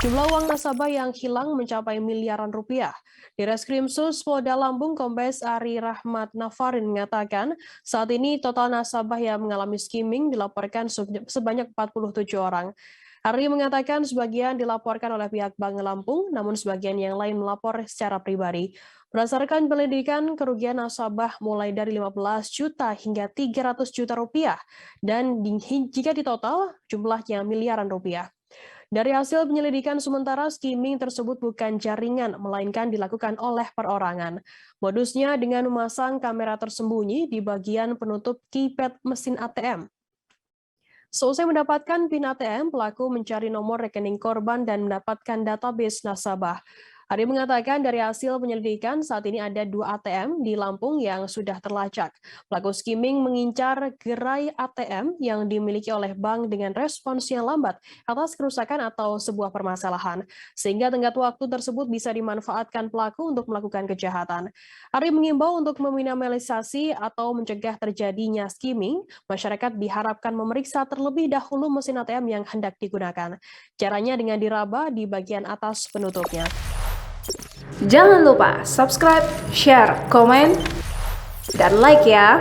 Jumlah uang nasabah yang hilang mencapai miliaran rupiah. Di Reskrimsus Polda Lampung, Kombes Ari Rahmat Nafarin mengatakan, saat ini total nasabah yang mengalami skimming dilaporkan sebanyak 47 orang. Ari mengatakan sebagian dilaporkan oleh pihak Bank Lampung, namun sebagian yang lain melapor secara pribadi. Berdasarkan penyelidikan, kerugian nasabah mulai dari 15 juta hingga 300 juta rupiah, dan jika ditotal jumlahnya miliaran rupiah. Dari hasil penyelidikan sementara, skimming tersebut bukan jaringan, melainkan dilakukan oleh perorangan. Modusnya dengan memasang kamera tersembunyi di bagian penutup keypad mesin ATM. Seusai mendapatkan PIN ATM, pelaku mencari nomor rekening korban dan mendapatkan database nasabah. Ari mengatakan dari hasil penyelidikan saat ini ada 2 ATM di Lampung yang sudah terlacak. Pelaku skimming mengincar gerai ATM yang dimiliki oleh bank dengan respons yang lambat atas kerusakan atau sebuah permasalahan, sehingga tenggat waktu tersebut bisa dimanfaatkan pelaku untuk melakukan kejahatan. Ari mengimbau untuk meminimalisasi atau mencegah terjadinya skimming. Masyarakat diharapkan memeriksa terlebih dahulu mesin ATM yang hendak digunakan. Caranya dengan diraba di bagian atas penutupnya. Jangan lupa subscribe, share, komen, dan like ya.